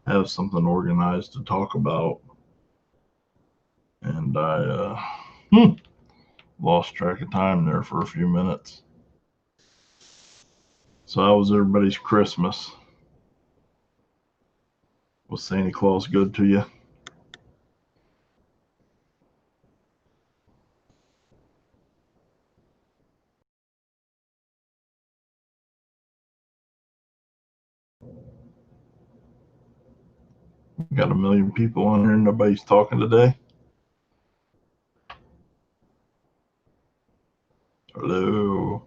have something organized to talk about. And I lost track of time there for a few minutes. So how was everybody's Christmas? Was Santa Claus good to you? Got a million people on here. Nobody's talking today. Hello.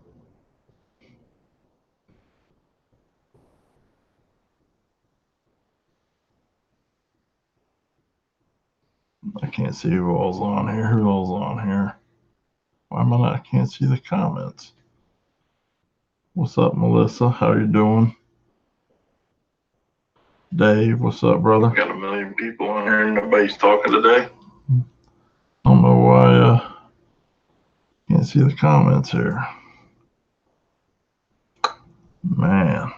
I can't see who all's on here. Who all's on here? Why am I not? I can't see the comments. What's up, Melissa? How you doing? Dave, what's up, brother? Got a million people on here. Nobody's talking today. I don't know why. Can't see the comments here. Man.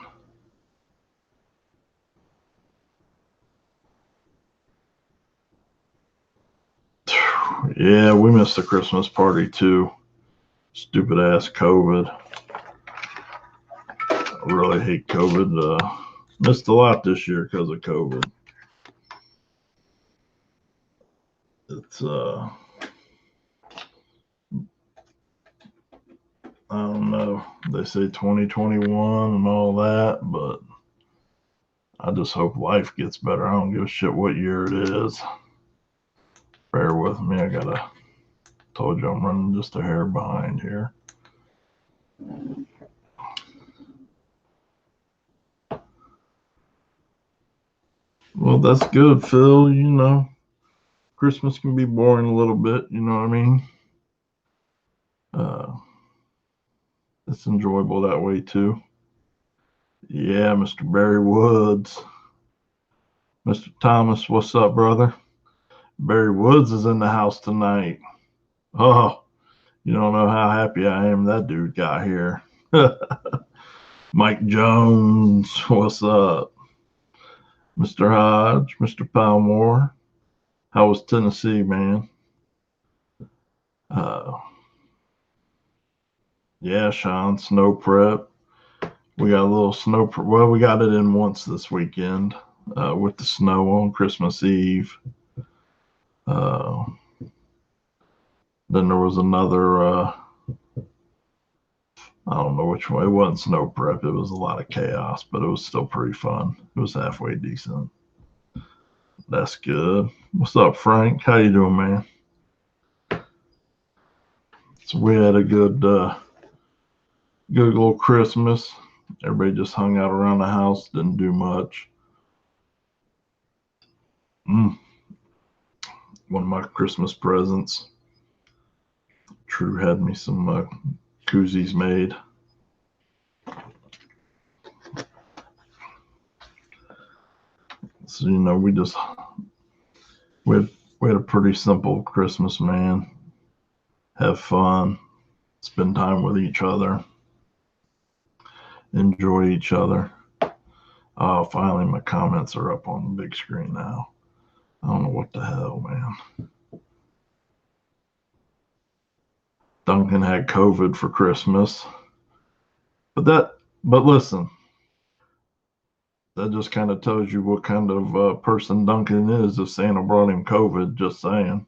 Yeah, we missed the Christmas party too. Stupid ass COVID. I really hate COVID. Missed a lot this year because of COVID. It's I don't know. They say 2021 and all that, but I just hope life gets better. I don't give a shit what year it is. Bear with me. Told you I'm running just a hair behind here. Well, that's good, Phil. You know, Christmas can be boring a little bit. You know what I mean? It's enjoyable that way too. Yeah, Mr. Barry Woods. Mr. Thomas, what's up, brother? Barry Woods is in the house tonight. Oh, you don't know how happy I am that dude got here. Mike Jones, what's up? Mr. Hodge, Mr. Palmore. How was Tennessee, man? Yeah, Sean, snow prep. We got a little snow prep. Well, we got it in once this weekend with the snow on Christmas Eve. Then there was another, I don't know which one. It wasn't snow prep. It was a lot of chaos, but it was still pretty fun. It was halfway decent. That's good. What's up, Frank? How you doing, man? So we had a good little Christmas. Everybody just hung out around the house, didn't do much. One of my Christmas presents. True had me some koozies made. So, you know, we had a pretty simple Christmas, man. Have fun, spend time with each other, enjoy each other. Oh, finally, my comments are up on the big screen now. I don't know what the hell, man. Duncan had COVID for Christmas. But listen, that just kind of tells you what kind of person Duncan is if Santa brought him COVID, just saying.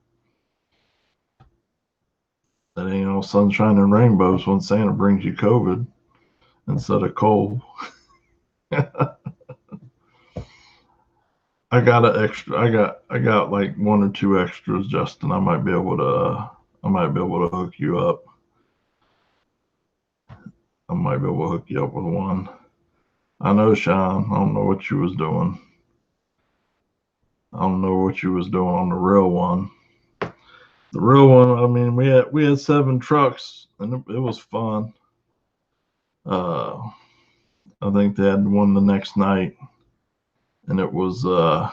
That ain't all sunshine and rainbows when Santa brings you COVID instead of cold. I got an extra. I got like one or two extras, Justin. I might be able to hook you up. I might be able to hook you up with one. I know, Sean. I don't know what you was doing. I don't know what you was doing on the real one. The real one. I mean, we had 7 trucks, and it was fun. I think they had one the next night, and it was. I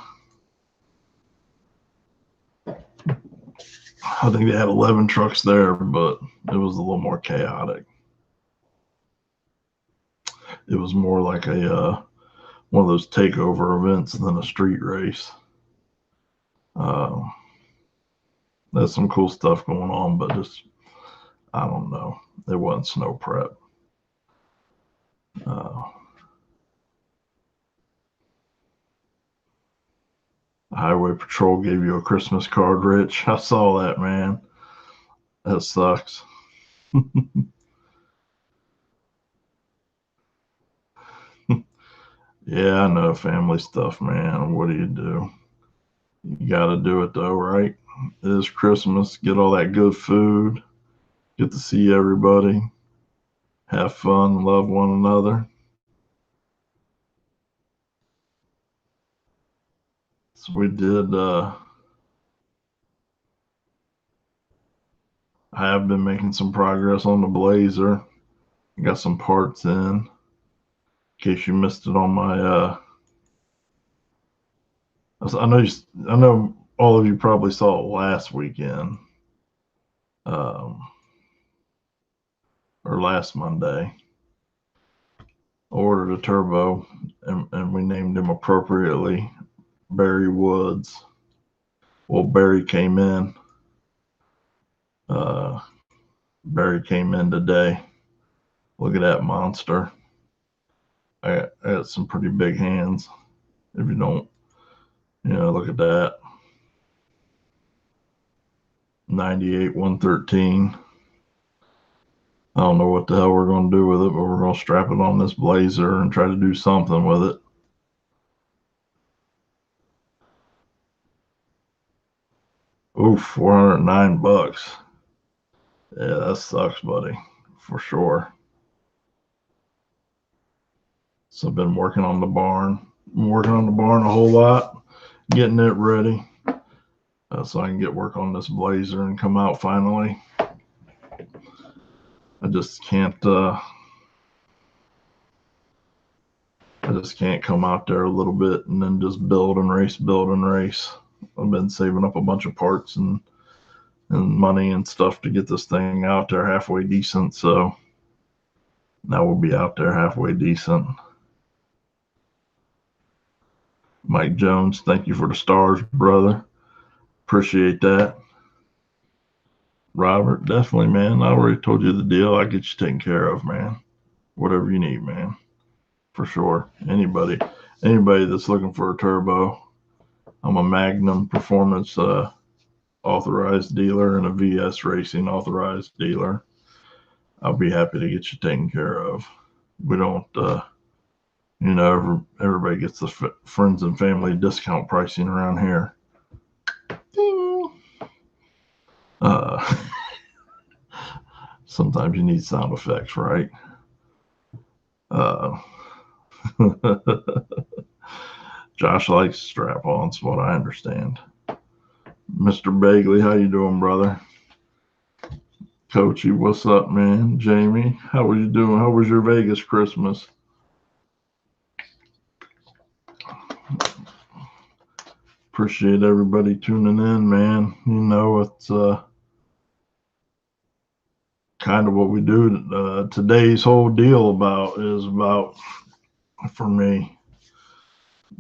think they had 11 trucks there, but it was a little more chaotic. It was more like a one of those takeover events than a street race. There's some cool stuff going on, but just, I don't know. It wasn't snow prep. Highway Patrol gave you a Christmas card, Rich. I saw that, man. That sucks. Yeah, I know, family stuff, man. What do? You got to do it though, right? It is Christmas. Get all that good food. Get to see everybody. Have fun. Love one another. So we did. I have been making some progress on the Blazer. Got some parts in case you missed it on my. I know all of you probably saw it last weekend, or last Monday. Ordered a turbo, and we named him appropriately, Barry Woods. Well, Barry came in. Barry came in today. Look at that monster. I got some pretty big hands. If you don't, look at that. 98 113. I don't know what the hell we're going to do with it, but we're going to strap it on this Blazer and try to do something with it. Oof, $409. Yeah, that sucks, buddy, for sure. So I've been working on the barn. I'm working on the barn a whole lot, getting it ready so I can get work on this Blazer and come out finally. I just can't come out there a little bit and then just build and race. I've been saving up a bunch of parts and money and stuff to get this thing out there halfway decent. So now we'll be out there halfway decent. Mike Jones, thank you for the stars, brother. Appreciate that. Robert, definitely, man. I already told you the deal. I get you taken care of, man. Whatever you need, man. For sure. Anybody that's looking for a turbo. I'm a Magnum Performance authorized dealer and a VS Racing authorized dealer. I'll be happy to get you taken care of. We don't, everybody gets the friends and family discount pricing around here. Ding. Sometimes you need sound effects, right? Josh likes strap-ons, what I understand. Mr. Bagley, how you doing, brother? Coachy, what's up, man? Jamie, how are you doing? How was your Vegas Christmas? Appreciate everybody tuning in, man. It's kind of what we do. Today's whole deal is about, for me.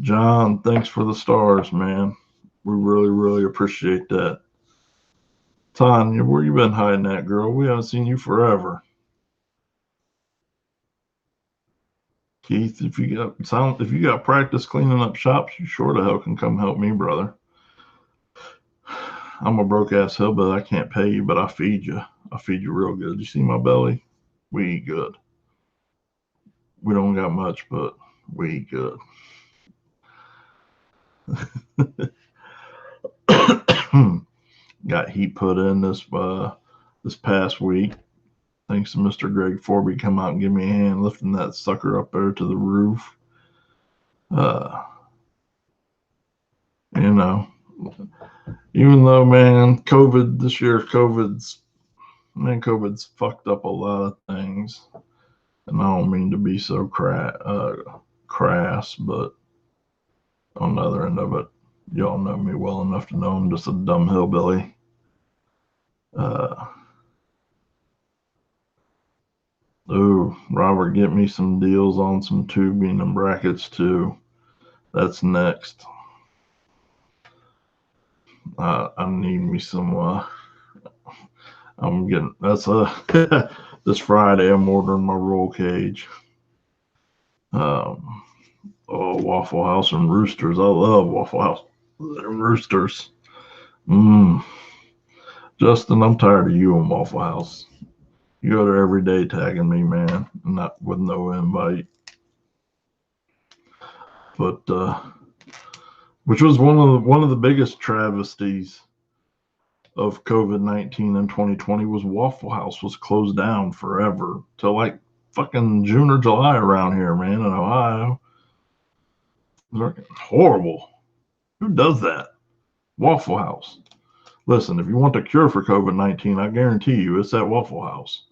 John, thanks for the stars, man. We really, really appreciate that. Tanya, where you been hiding at, girl? We haven't seen you forever. Keith, if you got practice cleaning up shops, you sure the hell can come help me, brother. I'm a broke ass hillbilly. I can't pay you, but I feed you. I feed you real good. You see my belly? We eat good. We don't got much, but we eat good. Got heat put in this past week. Thanks to Mr. Greg Forby come out and give me a hand lifting that sucker up there to the roof. Even though, man, COVID's fucked up a lot of things. And I don't mean to be so crass, but on the other end of it, y'all know me well enough to know I'm just a dumb hillbilly. Oh, Robert, get me some deals on some tubing and brackets too. That's next. I need me some. I'm getting that's this Friday. I'm ordering my roll cage. Um, Waffle House and Roosters. I love Waffle House and Roosters. Mmm. Justin, I'm tired of you and Waffle House. You go there every day tagging me, man, not with no invite. But which was one of the biggest travesties of COVID-19 in 2020 was Waffle House was closed down forever till like fucking June or July around here, man, in Ohio. Horrible. Who does that? Waffle House. Listen, if you want the cure for COVID-19, I guarantee you it's at Waffle House.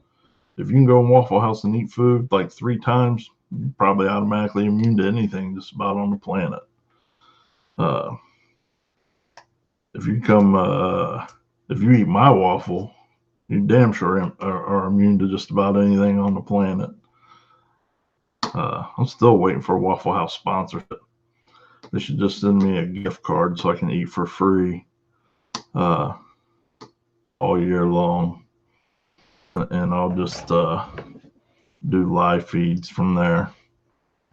If you can go in Waffle House and eat food like 3 times, you're probably automatically immune to anything just about on the planet. Uh, if you come, if you eat my waffle, you damn sure are immune to just about anything on the planet. I'm still waiting for a Waffle House sponsorship. They should just send me a gift card so I can eat for free all year long. And I'll just do live feeds from there.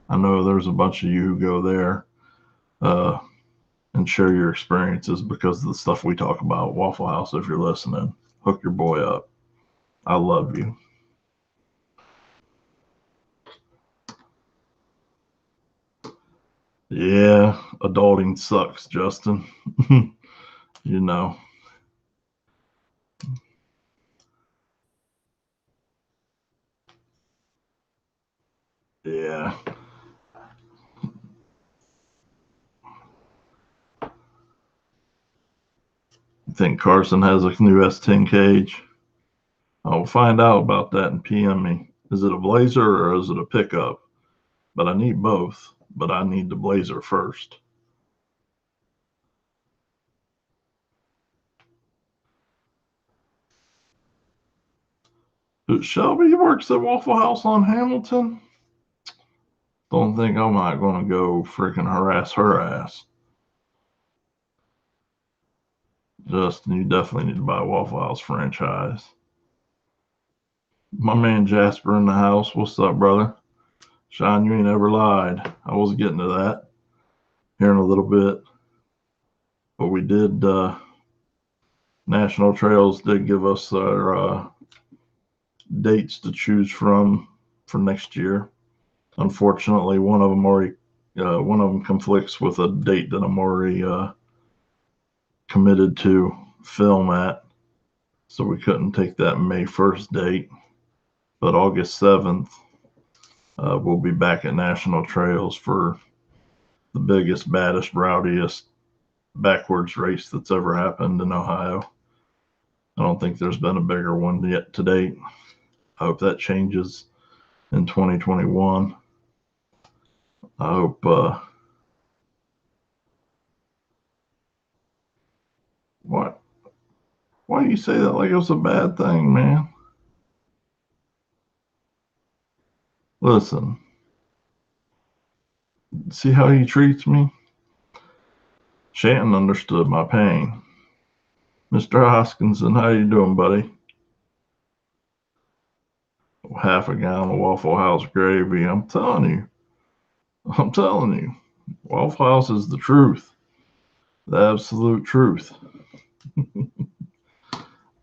I know there's a bunch of you who go there and share your experiences because of the stuff we talk about. Waffle House, if you're listening, hook your boy up. I love you. Yeah, adulting sucks, Justin. You know. Yeah. You think Carson has a new S10 cage? I'll find out about that and PM me. Is it a Blazer or is it a pickup? But I need both. But I need the Blazer first. Shelby works at Waffle House on Hamilton. Don't think I'm not going to go freaking harass her ass. Justin, you definitely need to buy a Waffle House franchise. My man Jasper in the house. What's up, brother? Sean, you ain't ever lied. I was getting to that here in a little bit. But we did, National Trails did give us our dates to choose from for next year. Unfortunately, one of them conflicts with a date that I'm already committed to film at, so we couldn't take that May 1st date. But August 7th, we'll be back at National Trails for the biggest, baddest, rowdiest backwards race that's ever happened in Ohio. I don't think there's been a bigger one yet to date. I hope that changes in 2021. I hope what? Why do you say that like it was a bad thing, man? Listen, see how he treats me? Shanton understood my pain. Mr. Hoskinson, how you doing, buddy? Half a gallon of Waffle House gravy. I'm telling you. Waffle House is the truth. The absolute truth.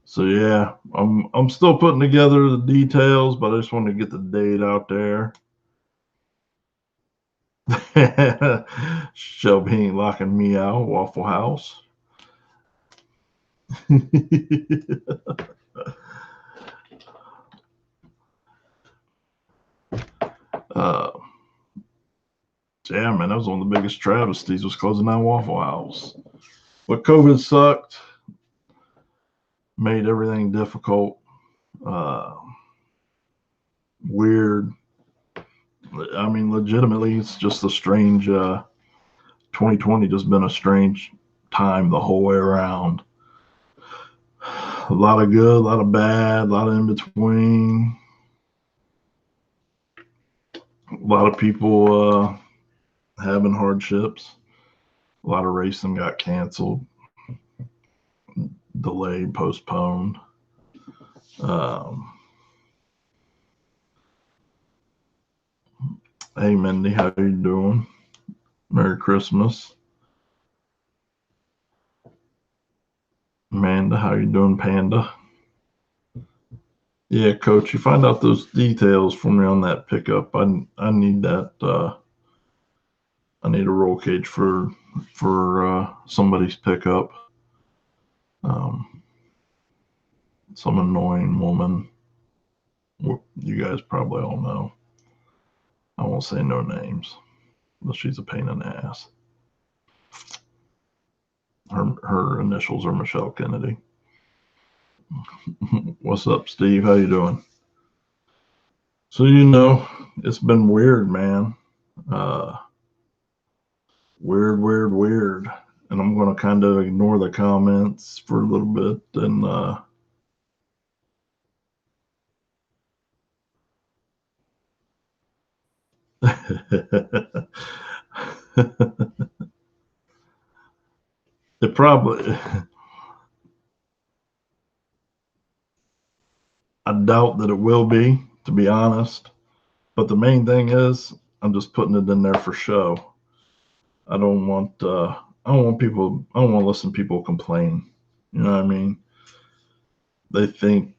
So yeah, I'm still putting together the details, but I just want to get the date out there. Shelby ain't locking me out, Waffle House. uh, yeah, man, that was one of the biggest travesties was closing down Waffle House. But COVID sucked, made everything difficult, weird. I mean, legitimately, it's just a strange. 2020 just been a strange time the whole way around. A lot of good, a lot of bad, a lot of in between. a lot of people having hardships. A lot of racing got canceled, delayed, postponed. Hey, Mindy, how you doing? Merry Christmas. Amanda, how you doing, Panda? Yeah, Coach, you find out those details for me on that pickup. I need that. I need a roll cage for somebody's pickup. Some annoying woman. You guys probably all know. I won't say no names, but she's a pain in the ass. Her initials are Michelle Kennedy. What's up, Steve? How you doing? So it's been weird, man. Weird. And I'm going to kind of ignore the comments for a little bit and it probably, I doubt that it will be, to be honest. But the main thing is, I'm just putting it in there for show. I don't want people. I don't want to listen to people complain. You know what I mean? They think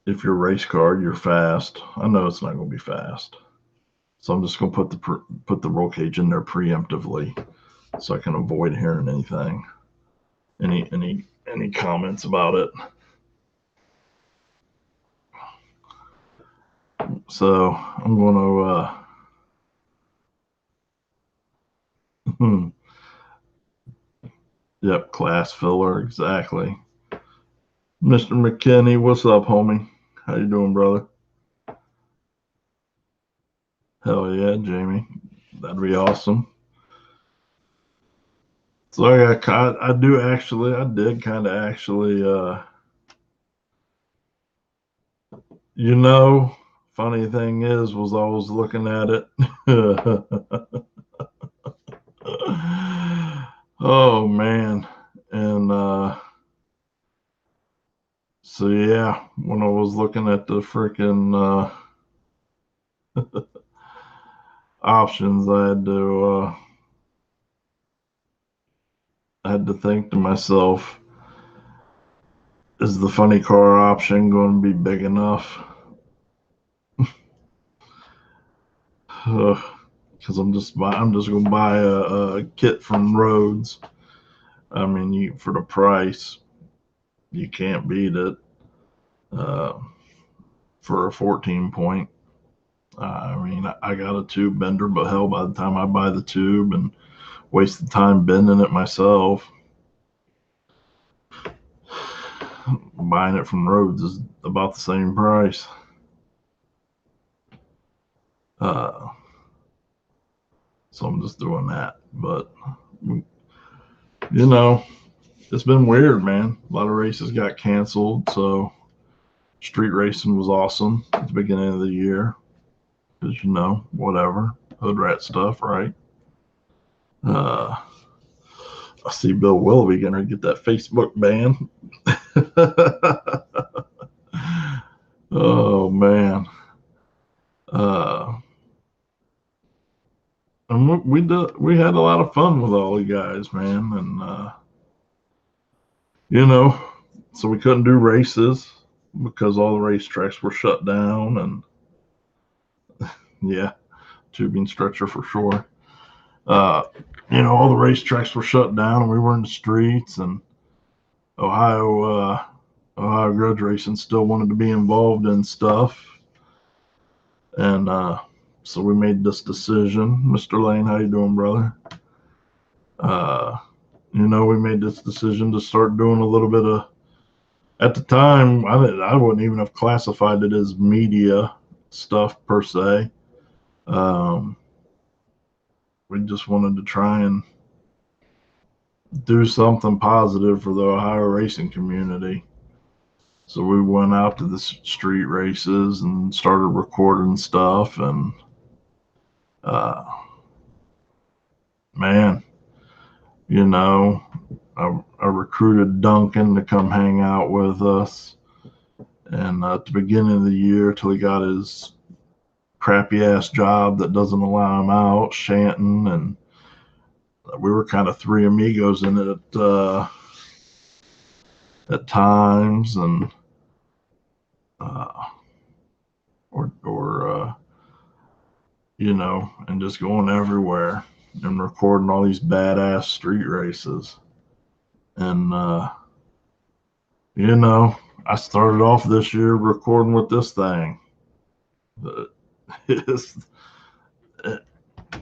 if you're a race car, you're fast. I know it's not going to be fast, so I'm just going to put the roll cage in there preemptively, so I can avoid hearing anything, any comments about it. So I'm going to. Yep, class filler, exactly. Mr. McKinney, what's up, homie? How you doing, brother? Hell yeah, Jamie. That'd be awesome. So I did kind of actually, funny thing was I was looking at it. Oh man. And so yeah, when I was looking at the freaking options, I had to think to myself, is the funny car option going to be big enough? Because I'm just going to buy a kit from Rhodes. I mean, for the price, you can't beat it for a 14 point. I mean, I got a tube bender, but hell, by the time I buy the tube and waste the time bending it myself, buying it from Rhodes is about the same price. So I'm just doing that. But, it's been weird, man. A lot of races got canceled. So street racing was awesome at the beginning of the year. Because, whatever. Hood rat stuff, right? I see Bill Willoughby going to get that Facebook ban. Oh, man. And we had a lot of fun with all you guys, man. And, so we couldn't do races because all the racetracks were shut down. And, yeah, tubing stretcher for sure. All the racetracks were shut down and we were in the streets, and Ohio grudge racing still wanted to be involved in stuff. And so we made this decision. Mr. Lane, how you doing, brother? We made this decision to start doing a little bit of, at the time, I wouldn't even have classified it as media stuff per se. We just wanted to try and do something positive for the Ohio racing community. So we went out to the street races and started recording stuff. And Man, you know, I recruited Duncan to come hang out with us. And at the beginning of the year, till he got his crappy ass job that doesn't allow him out, Shanton, and we were kind of three amigos in it at times, and or you know, and just going everywhere and recording all these badass street races. And you know, I started off this year recording with this thing. It's,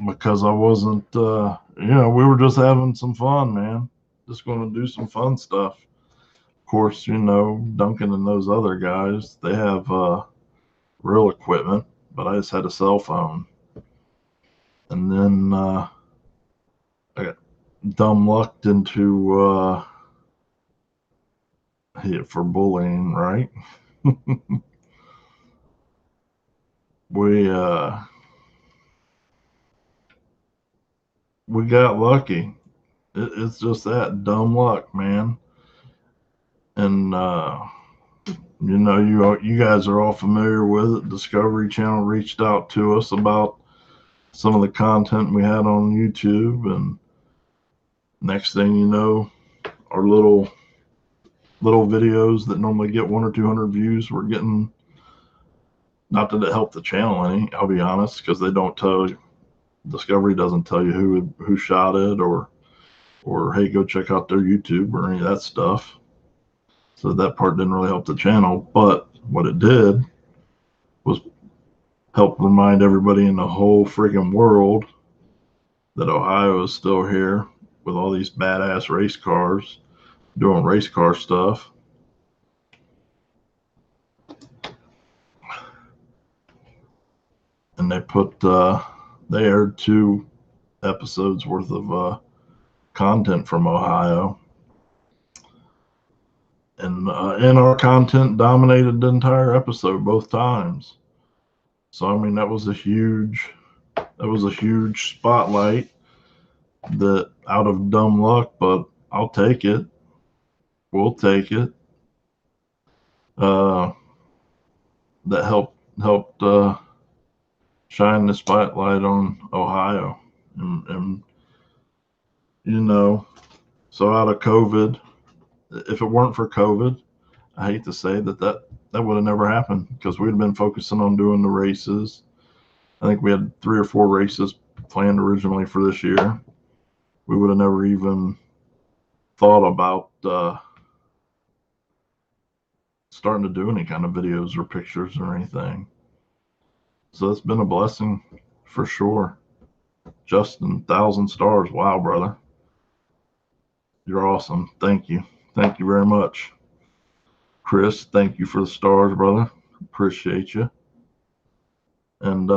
because I wasn't, you know, we were just having some fun, man. Just going to do some fun stuff. Of course, you know, Duncan and those other guys, they have real equipment, but I just had a cell phone. And then I got dumb lucked into for bullying, right? we we got lucky. It's just that dumb luck, man. And you know, you guys are all familiar with it. Discovery Channel reached out to us about some of the content we had on YouTube, and next thing you know, our little videos that normally get 100 or 200 views were getting. Not that it helped the channel any, I'll be honest, because they don't tell you. Discovery doesn't tell you who shot it, or hey, go check out their YouTube or any of that stuff. So that part didn't really help the channel. But what it did was help remind everybody in the whole freaking world that Ohio is still here with all these badass race cars doing race car stuff. And they aired 2 episodes worth of content from Ohio. And our content dominated the entire episode both times. So I mean, that was a huge spotlight that out of dumb luck, but I'll take it. We'll take it. That helped shine the spotlight on Ohio, and you know, so out of COVID, if it weren't for COVID, I hate to say that would have never happened, because we'd have been focusing on doing the races. I think we had 3 or 4 races planned originally for this year. We would have never even thought about starting to do any kind of videos or pictures or anything. So it's been a blessing for sure. Justin, 1,000 stars. Wow, brother. You're awesome. Thank you. Thank you very much. Chris, thank you for the stars, brother. Appreciate you. And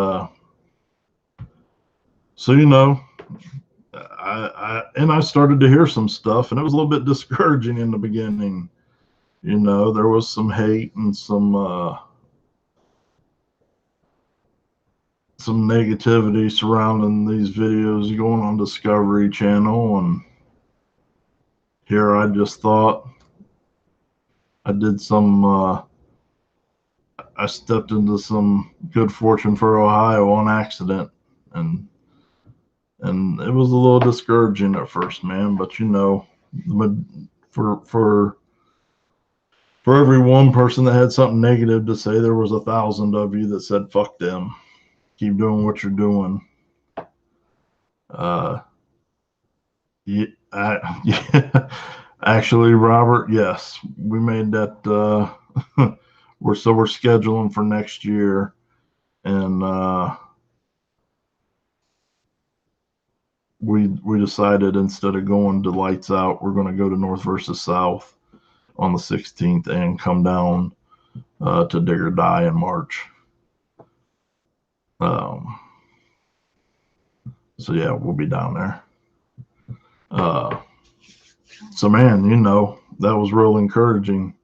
so, you know, I started to hear some stuff, and it was a little bit discouraging in the beginning. You know, there was some hate and some negativity surrounding these videos going on Discovery Channel, and here I just thought I did some I stepped into some good fortune for Ohio on accident, and it was a little discouraging at first, man. But you know, for every one person that had something negative to say, there was 1,000 of you that said fuck them, keep doing what you're doing. Yeah, yeah. Actually, Robert, yes, we made that. We're scheduling for next year, and we decided, instead of going to Lights Out, we're going to go to North versus South on the 16th and come down to Dig or Die in March. So yeah, we'll be down there. So man, you know, that was real encouraging.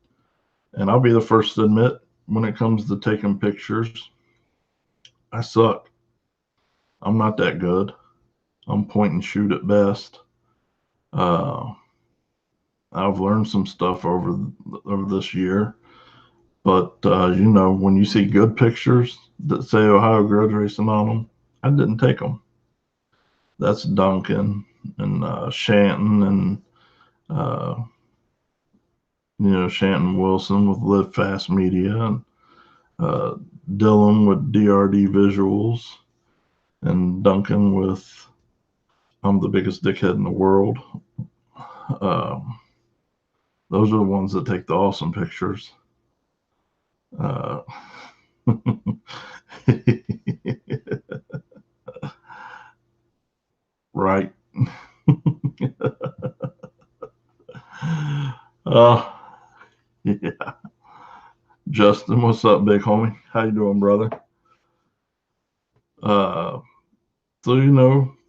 And I'll be the first to admit, when it comes to taking pictures, I suck. I'm not that good. I'm point and shoot at best. I've learned some stuff over this year, but when you see good pictures that say Ohio Grudge Racing on them, I didn't take them. That's Duncan and Shanton and Shanton Wilson with Live Fast Media and Dylan with DRD Visuals and Duncan with I'm the biggest dickhead in the world. Those are the ones that take the awesome pictures. Right. Yeah. Justin, what's up, big homie? How you doing, brother? So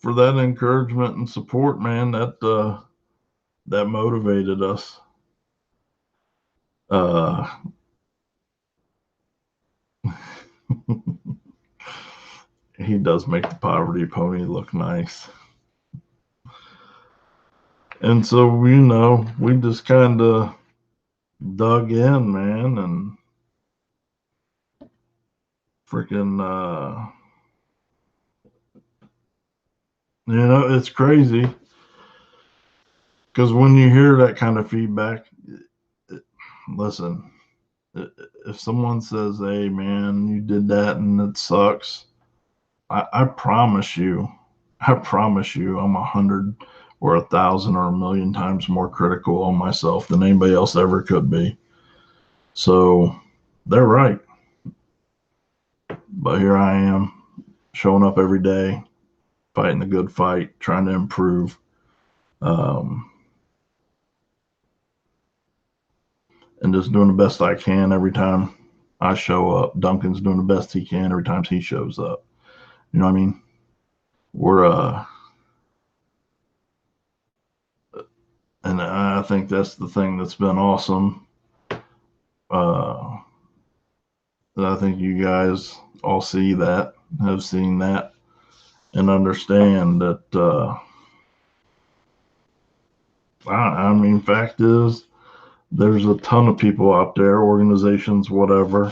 for that encouragement and support, man, that motivated us. He does make the Poverty Pony look nice. And so, we just kind of dug in, man, and freaking, it's crazy because when you hear that kind of feedback, listen, if someone says, hey, man, you did that and it sucks, I promise you, I'm 100 or 1,000 or 1,000,000 times more critical on myself than anybody else ever could be. So they're right. But here I am showing up every day, fighting the good fight, trying to improve. And just doing the best I can every time I show up. Duncan's doing the best he can every time he shows up. You know what I mean? And I think that's the thing that's been awesome. I think you guys all see that, have seen that, and understand that. Fact is, there's a ton of people out there, organizations, whatever,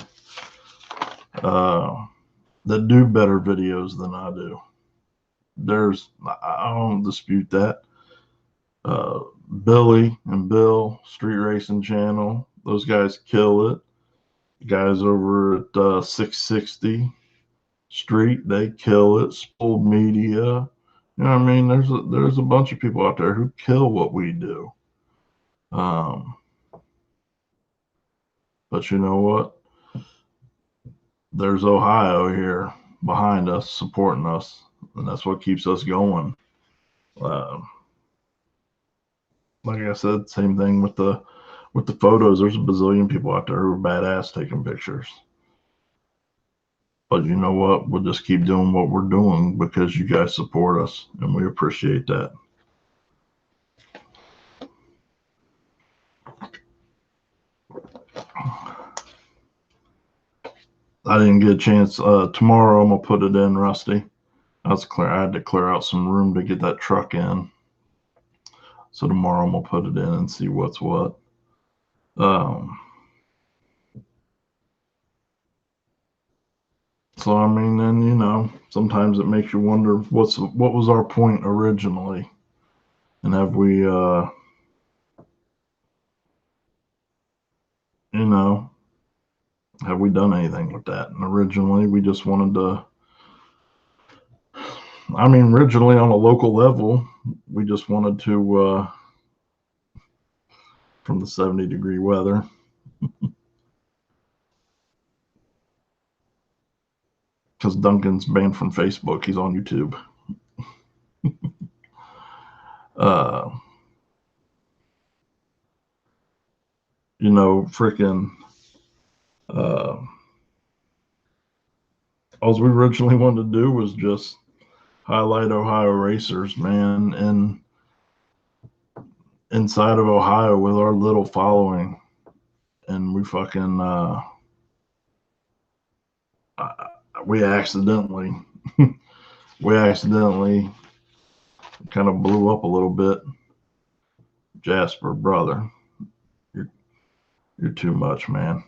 that do better videos than I do. I don't dispute that. Billy and Bill, Street Racing Channel, those guys kill it. The guys over at 660 Street, they kill it. Spoiled Media, there's a bunch of people out there who kill what we do. But you know what? There's Ohio here behind us, supporting us, and that's what keeps us going. Like I said, same thing with the photos. There's a bazillion people out there who are badass taking pictures. But you know what? We'll just keep doing what we're doing because you guys support us, and we appreciate that. I didn't get a chance. Tomorrow I'm gonna put it in, Rusty. I had to clear out some room to get that truck in. So tomorrow I'm gonna put it in and see what's what. So and sometimes it makes you wonder what was our point originally, and have we, have we done anything with that? And originally we just wanted to. Originally on a local level, we just wanted to, from the 70-degree weather. Because Duncan's banned from Facebook. He's on YouTube. Freaking. All we originally wanted to do was just highlight Ohio racers, man, and inside of Ohio with our little following. And we fucking, we accidentally we accidentally kind of blew up a little bit. Jasper, brother, you're too much, man.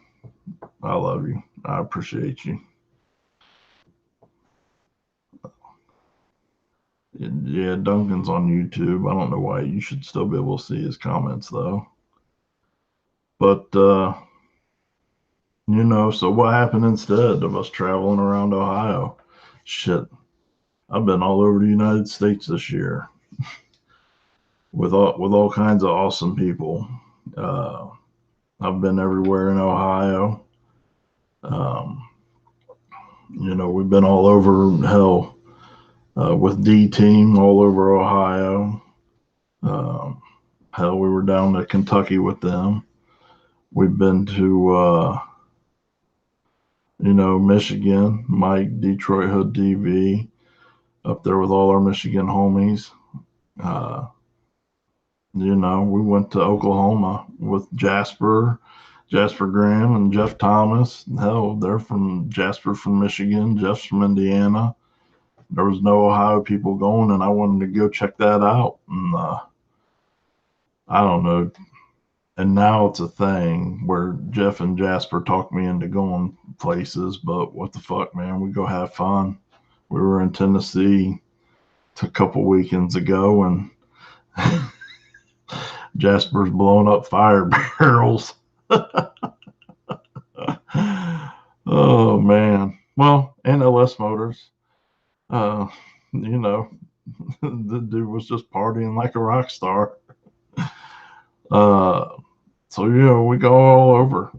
I love you. I appreciate you. Yeah, Duncan's on YouTube. I don't know why. You should still be able to see his comments though. But so what happened instead of us traveling around Ohio? Shit, I've been all over the United States this year with all kinds of awesome people. I've been everywhere in Ohio. We've been all over hell with D Team all over Ohio. Hell, we were down to Kentucky with them. We've been to Michigan, Mike, Detroit Hood TV, up there with all our Michigan homies. We went to Oklahoma with Jasper Graham and Jeff Thomas. Hell, they're from Jasper from Michigan, Jeff's from Indiana. There was no Ohio people going, and I wanted to go check that out. And I don't know. And now it's a thing where Jeff and Jasper talk me into going places, but what the fuck, man? We go have fun. We were in Tennessee a couple weekends ago, and Jasper's blowing up fire barrels. Oh, man. Well, and LS Motors. The dude was just partying like a rock star. So we go all over.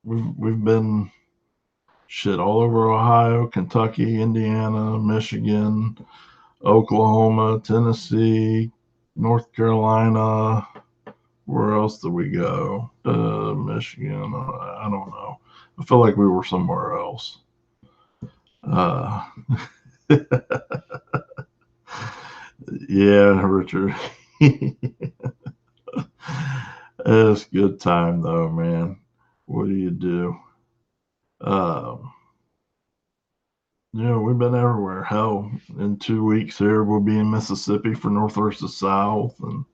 We've been all over Ohio, Kentucky, Indiana, Michigan, Oklahoma, Tennessee, North Carolina. Where else did we go? Michigan. I don't know. I feel like we were somewhere else. Yeah, Richard. It's a good time though, man. What do you do? We've been everywhere. Hell, in 2 weeks here, we'll be in Mississippi for North versus South. And,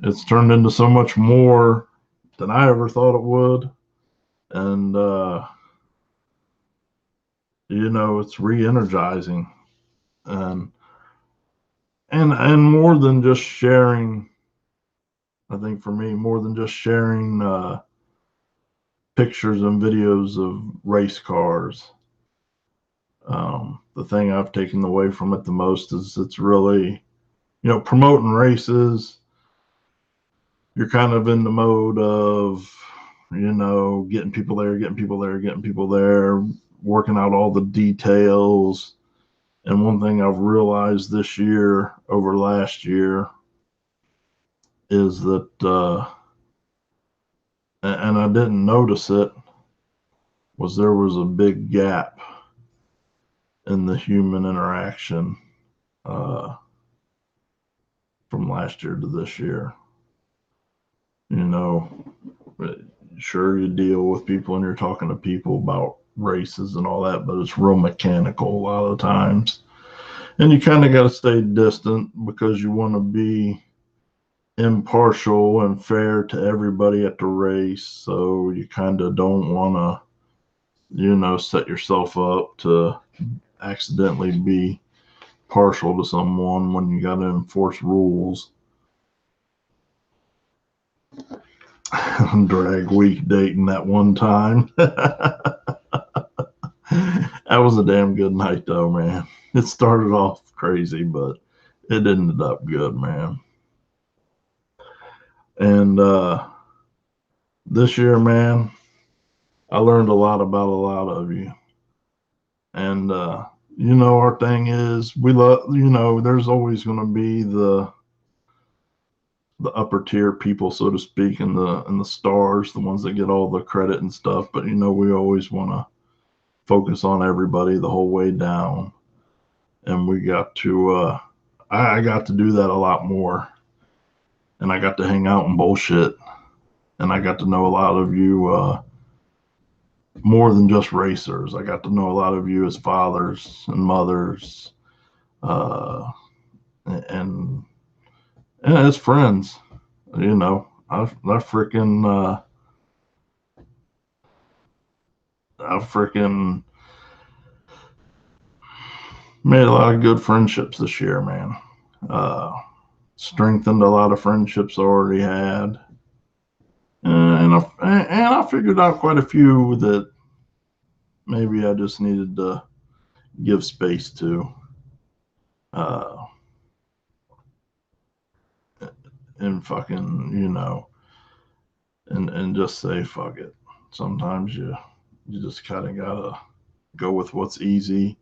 it's turned into so much more than I ever thought it would. And, it's re-energizing. And more than just sharing, I think for me, more than just sharing pictures and videos of race cars. The thing I've taken away from it the most is it's really, promoting races. You're kind of in the mode of, getting people there, working out all the details. And one thing I've realized this year over last year is that, and I didn't notice it, was there was a big gap in the human interaction from last year to this year. Sure, you deal with people and you're talking to people about races and all that, but it's real mechanical a lot of times. And you kind of got to stay distant because you want to be impartial and fair to everybody at the race. So you kind of don't want to, set yourself up to accidentally be partial to someone when you got to enforce rules. Drag week dating that one time. That was a damn good night though, man. It started off crazy, but it ended up good, man. And this year, man, I learned a lot about a lot of you. And our thing is we love, there's always going to be the upper tier people, so to speak, and the stars, the ones that get all the credit and stuff. But we always want to focus on everybody the whole way down. And we got to I got to do that a lot more. And I got to hang out and bullshit. And I got to know a lot of you more than just racers. I got to know a lot of you as fathers and mothers, uh, and as friends. You know, I freaking made a lot of good friendships this year, man. Uh, Strengthened a lot of friendships I already had, and I figured out quite a few that maybe I just needed to give space to, uh, and fucking, and just say fuck it. Sometimes you just kind of gotta go with what's easy,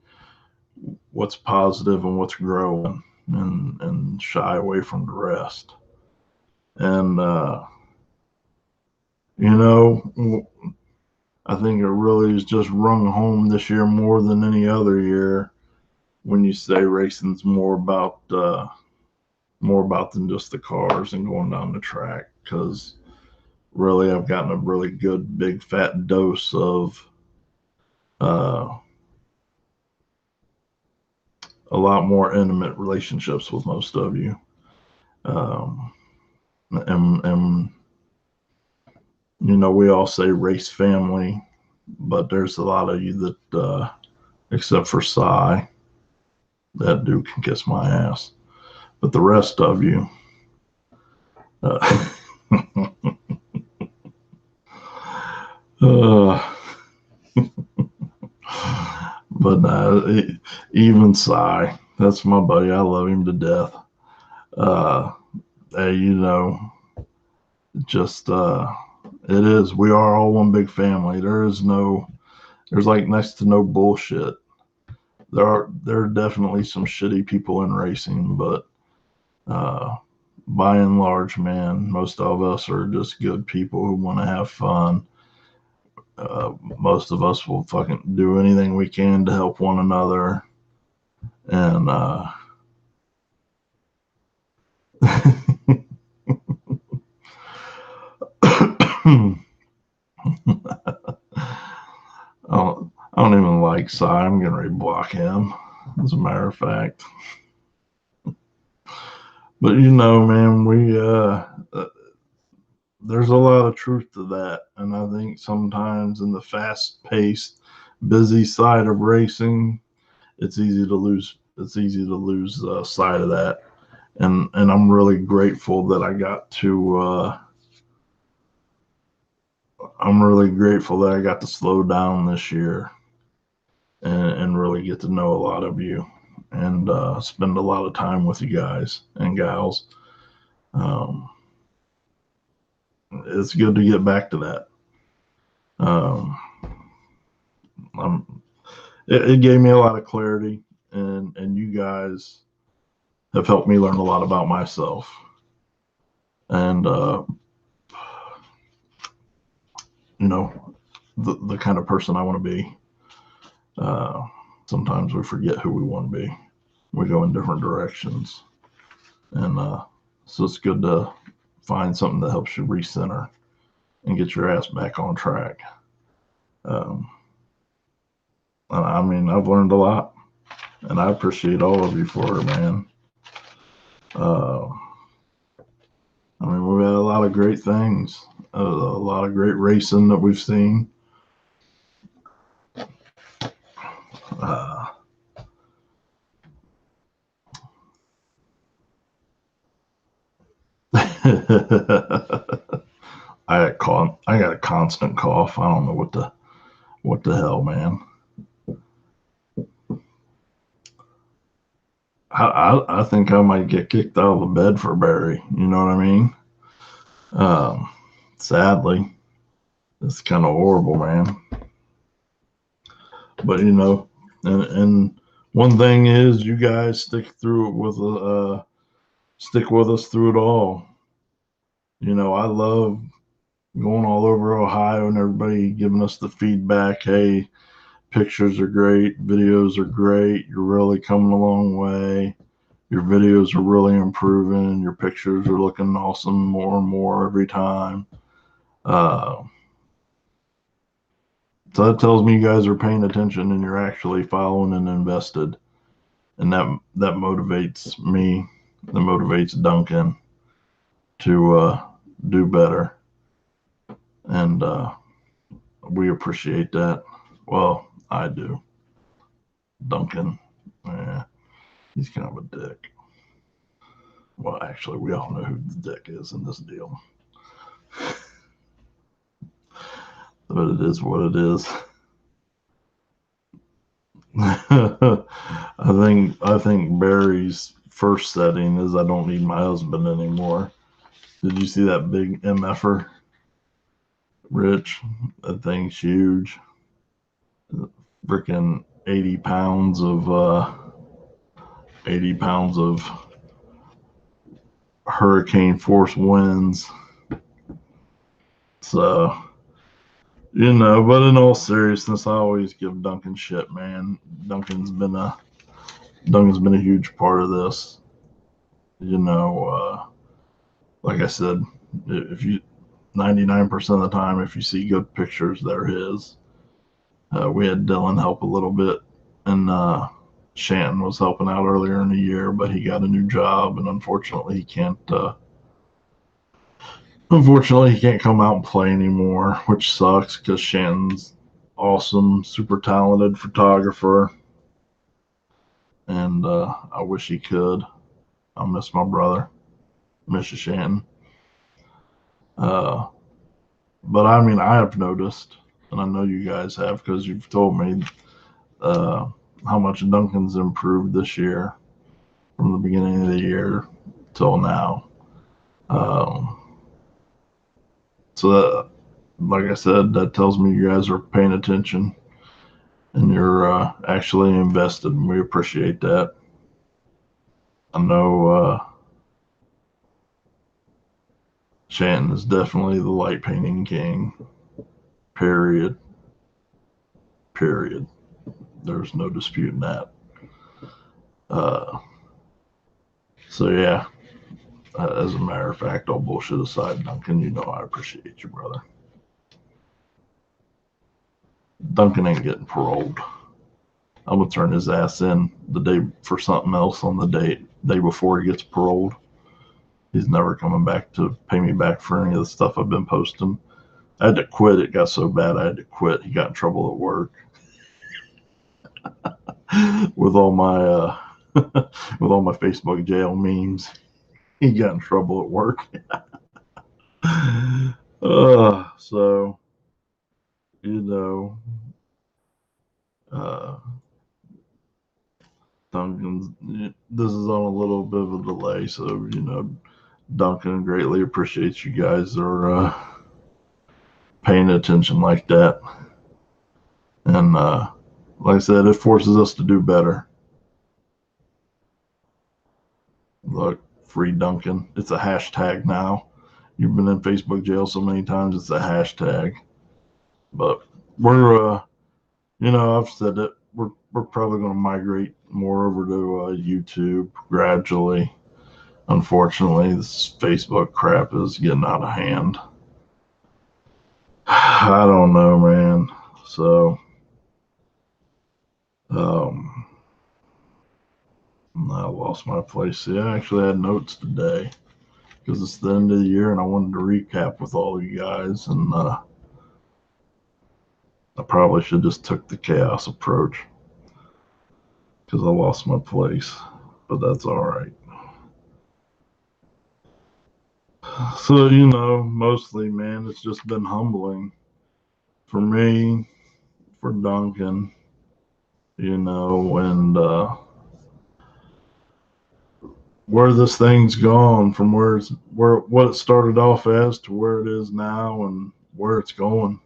what's positive, and what's growing, and shy away from the rest. And you know, I think it really is just rung home this year more than any other year when you say racing's more about than just the cars and going down the track. Because really, I've gotten a really good big fat dose of uh, a lot more intimate relationships with most of you. Um, and we all say race family, but there's a lot of you that, except for Cy, that dude can kiss my ass. But the rest of you, uh, uh, but even Cy, that's my buddy. I love him to death. Uh, hey, just it is. We are all one big family. There's like next to no bullshit. There are definitely some shitty people in racing, but by and large, man, most of us are just good people who want to have fun. Most of us will fucking do anything we can to help one another, and I don't even like Cy. I'm getting ready to block him, as a matter of fact. But man, we there's a lot of truth to that, and I think sometimes in the fast-paced, busy side of racing, it's easy to lose. It's easy to lose sight of that, and I'm really grateful that I got to. I'm really grateful that I got to slow down this year and really get to know a lot of you and spend a lot of time with you guys and gals. Um, it's good to get back to that. Um, it gave me a lot of clarity, and you guys have helped me learn a lot about myself and the kind of person I want to be. Uh, Sometimes we forget who we want to be. We go in different directions, and so it's good to find something that helps you recenter and get your ass back on track. Um, I mean, I've learned a lot, and I appreciate all of you for it, man. Uh, I mean, we've had a lot of great things, a lot of great racing that we've seen. Uh, I got a constant cough. I don't know what the hell, man. I think I might get kicked out of the bed for Barry. You know what I mean? Um, Sadly, it's kind of horrible, man. But and one thing is, you guys stick with us through it all. I love going all over Ohio and everybody giving us the feedback. Hey, pictures are great, videos are great. You're really coming a long way. Your videos are really improving. Your pictures are looking awesome more and more every time. Uh, So that tells me you guys are paying attention and you're actually following and invested. And that motivates me, that motivates Duncan to do better. And we appreciate that. Well, I do. Duncan, yeah, he's kind of a dick. Well, actually, we all know who the dick is in this deal. But it is what it is. I think Barry's first setting is I don't need my husband anymore. Did you see that big MFer? Rich, that thing's huge. Freaking 80 pounds of 80 pounds of hurricane force winds. So, but in all seriousness, I always give Duncan shit, man. Duncan's been a huge part of this. Like I said, if you 99% of the time, if you see good pictures, they're his. We had Dylan help a little bit, and Shanton was helping out earlier in the year, but he got a new job, and unfortunately, he can't. Unfortunately, he can't come out and play anymore, which sucks because Shanton's awesome, super talented photographer, and I wish he could. I miss my brother, miss you, Shanton. But I mean, I have noticed, and I know you guys have because you've told me how much Duncan's improved this year from the beginning of the year till now. So that, like I said, that tells me you guys are paying attention and you're actually invested, and we appreciate that. I know Shanton is definitely the light painting king. Period. Period. There's no disputing that. So yeah, as a matter of fact, all bullshit aside, Duncan, you know I appreciate you, brother. Duncan ain't getting paroled. I'm gonna turn his ass in the day for something else on the day before he gets paroled. He's never coming back to pay me back for any of the stuff I've been posting. I had to quit. It got so bad I had to quit. He got in trouble at work with all my with all my Facebook jail memes. He got in trouble at work. So Duncan's. This is on a little bit of a delay, so Duncan greatly appreciates you guys are paying attention like that, and like I said, it forces us to do better. Look, free Duncan. It's a hashtag now. You've been in Facebook jail so many times, it's a hashtag. But we're, I've said it. We're probably going to migrate more over to YouTube gradually. Unfortunately, this Facebook crap is getting out of hand. I don't know, man. So, I lost my place. See, I actually had notes today because it's the end of the year and I wanted to recap with all of you guys. And I probably should just took the chaos approach because I lost my place, but that's all right. So, mostly, man, it's just been humbling for me, for Duncan, and where this thing's gone from where what it started off as to where it is now and where it's going.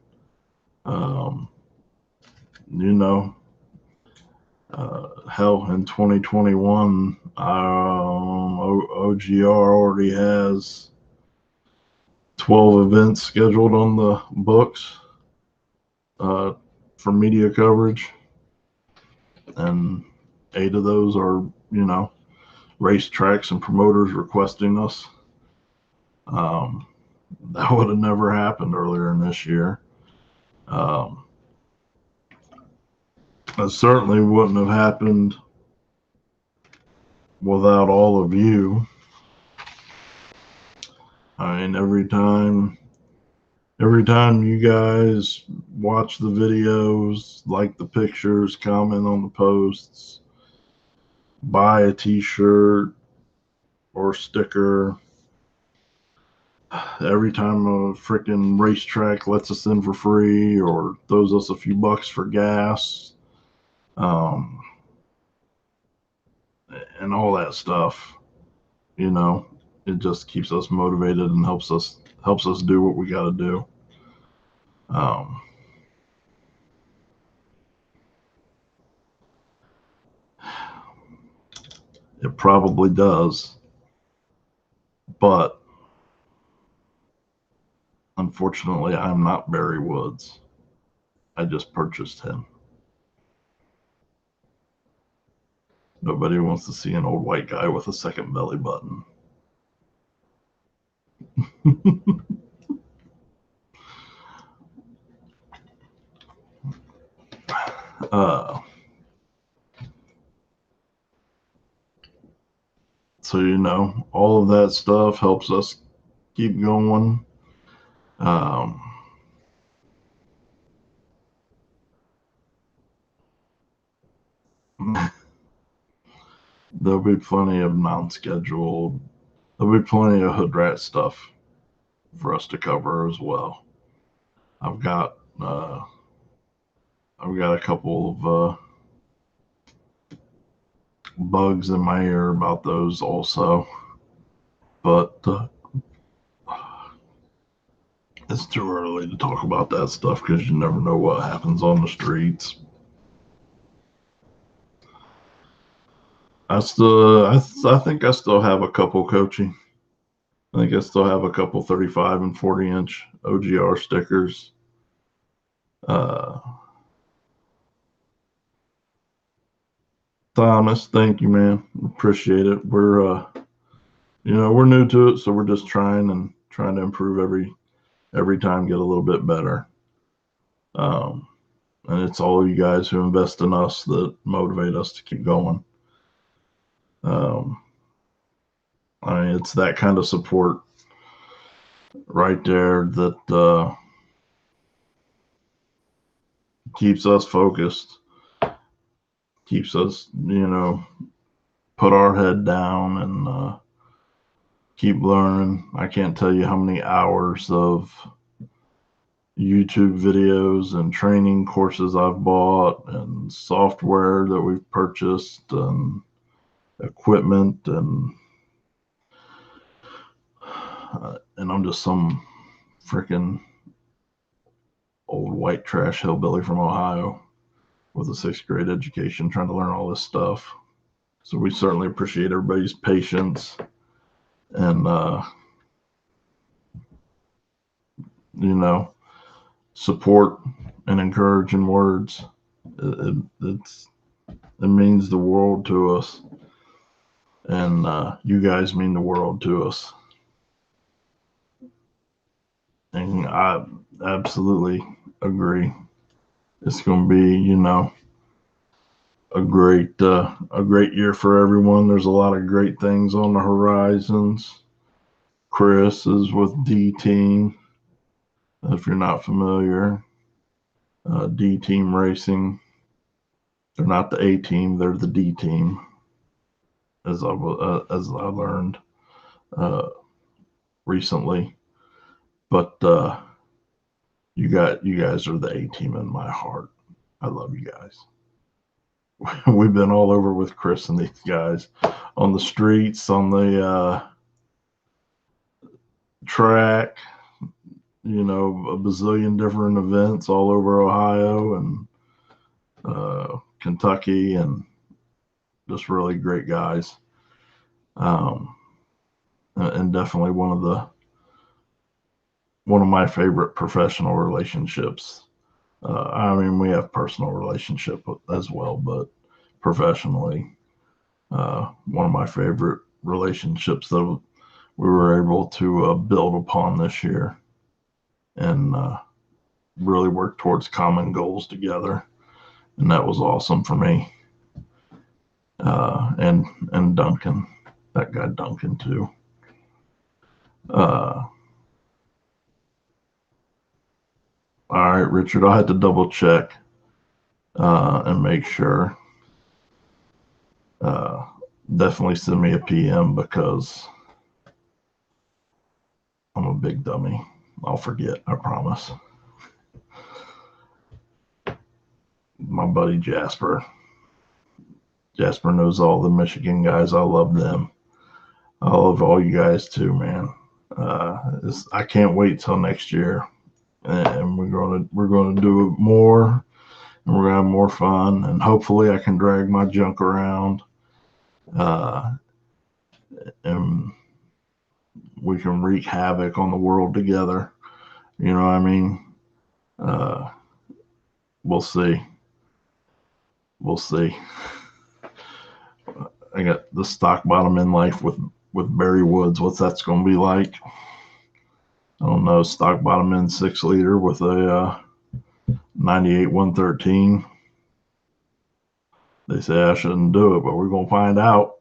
Hell, in 2021, OGR already has 12 events scheduled on the books for media coverage, and 8 of those are, racetracks and promoters requesting us. That would have never happened earlier in this year. It certainly wouldn't have happened without all of you. I mean, every time you guys watch the videos, like the pictures, comment on the posts, buy a t-shirt or sticker, every time a freaking racetrack lets us in for free or throws us a few bucks for gas, and all that stuff, you know, it just keeps us motivated and helps us do what we got to do. It probably does, but unfortunately, I'm not Barry Woods. I just purchased him. Nobody wants to see an old white guy with a second belly button. So, you know, all of that stuff helps us keep going. There'll be plenty of non-scheduled. There'll be plenty of hood rat stuff for us to cover as well. I've got a couple of bugs in my ear about those also, but it's too early to talk about that stuff because you never know what happens on the streets. I think I still have a couple coaching. I think I still have a couple 35 and 40-inch OGR stickers. Thomas, thank you, man. Appreciate it. We're we're new to it, so we're just trying to improve every time, get a little bit better. And it's all of you guys who invest in us that motivate us to keep going. I mean, it's that kind of support right there that keeps us focused, keeps us, put our head down and keep learning. I can't tell you how many hours of YouTube videos and training courses I've bought and software that we've purchased and equipment and I'm just some freaking old white trash hillbilly from Ohio with a 6th grade education trying to learn all this stuff. So we certainly appreciate everybody's patience and support and encouraging words. It means the world to us, and you guys mean the world to us. And I absolutely agree. It's going to be, a great year for everyone. There's a lot of great things on the horizons. Chris is with D Team. If you're not familiar, D Team Racing. They're not the A team; they're the D team, as I learned recently. But you guys are the A team in my heart. I love you guys. We've been all over with Chris and these guys on the streets, on the track, a bazillion different events all over Ohio and Kentucky, and just really great guys. And definitely one of my favorite professional relationships. I mean, we have personal relationship as well, but professionally, one of my favorite relationships that we were able to build upon this year and really work towards common goals together. and that was awesome for me. And Duncan, that guy Duncan too. All right, Richard, I had to double check and make sure. Definitely send me a PM because I'm a big dummy. I'll forget, I promise. My buddy Jasper. Jasper knows all the Michigan guys. I love them. I love all you guys too, man. I can't wait till next year, and we're gonna do it more, and we're gonna have more fun, and hopefully I can drag my junk around, and we can wreak havoc on the world together. You know what I mean? We'll see. We'll see. I got the stock bottom in life with Barry Woods. What's that's going to be like? I don't know. Stock bottom in 6-liter with a 98 113. They say I shouldn't do it, but we're going to find out.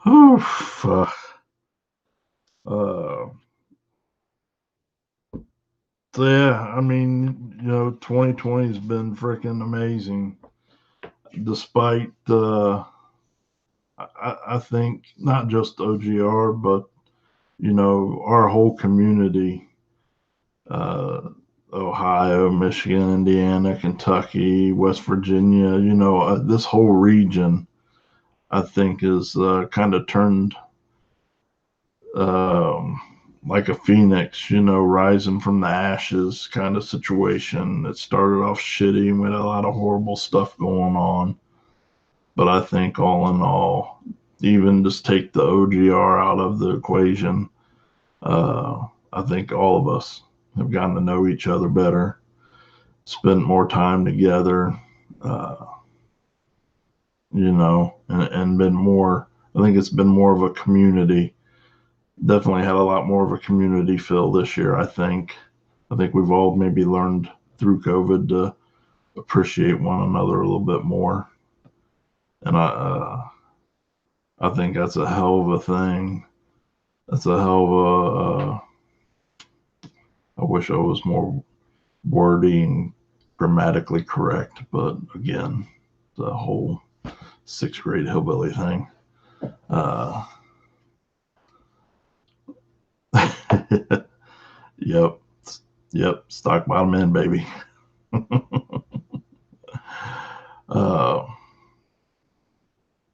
Oof. So yeah, I mean, 2020 has been freaking amazing. Despite I think not just OGR, but our whole community, Ohio, Michigan, Indiana, Kentucky, West Virginia, this whole region, I think is kind of turned like a phoenix, rising from the ashes kind of situation. It started off shitty. We had a lot of horrible stuff going on. But I think all in all, even just take the OGR out of the equation, I think all of us have gotten to know each other better, spent more time together, and been more, I think it's been more of a community. Definitely had a lot more of a community feel this year, I think. I think we've all maybe learned through COVID to appreciate one another a little bit more. And I think that's a hell of a thing. That's a hell of a. I wish I was more wordy and grammatically correct, but again, the whole 6th grade hillbilly thing. Yep, stock bottom in, baby.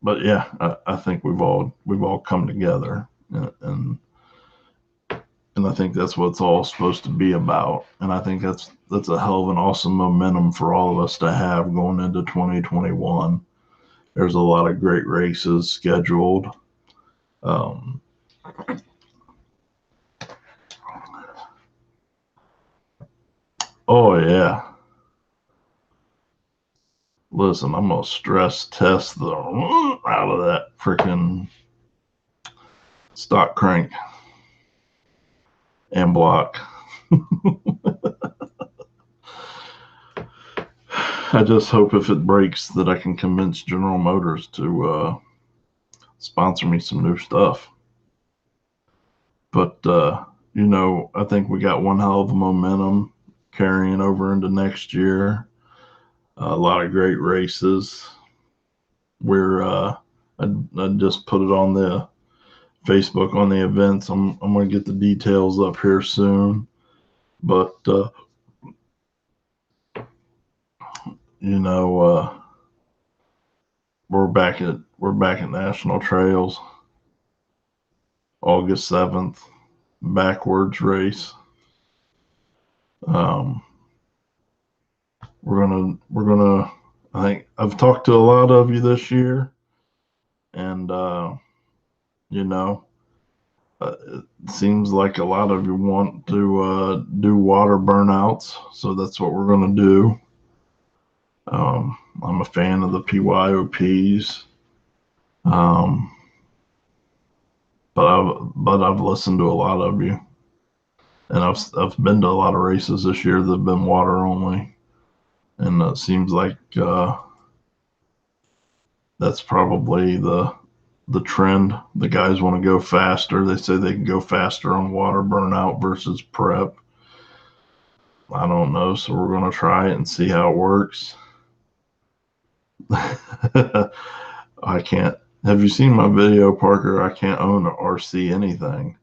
But yeah, I think we've all come together, and I think that's what it's all supposed to be about. And I think that's a hell of an awesome momentum for all of us to have going into 2021. There's a lot of great races scheduled. Oh yeah. Listen, I'm gonna stress test the out of that freaking stock crank and block. I just hope if it breaks that I can convince General Motors to sponsor me some new stuff. But I think we got one hell of a momentum carrying over into next year. A lot of great races. I just put it on the Facebook on the events. I'm going to get the details up here soon. But we're back at National Trails, August 7th, backwards race. We're gonna. I think I've talked to a lot of you this year, and it seems like a lot of you want to do water burnouts, so that's what we're gonna do. I'm a fan of the PYOPs, but I've listened to a lot of you, And I've been to a lot of races this year that have been water only, and it seems like that's probably the trend. The guys want to go faster. They say they can go faster on water burnout versus prep. I don't know, so we're going to try it and see how it works. I can't. Have you seen my video, Parker? I can't own an RC anything.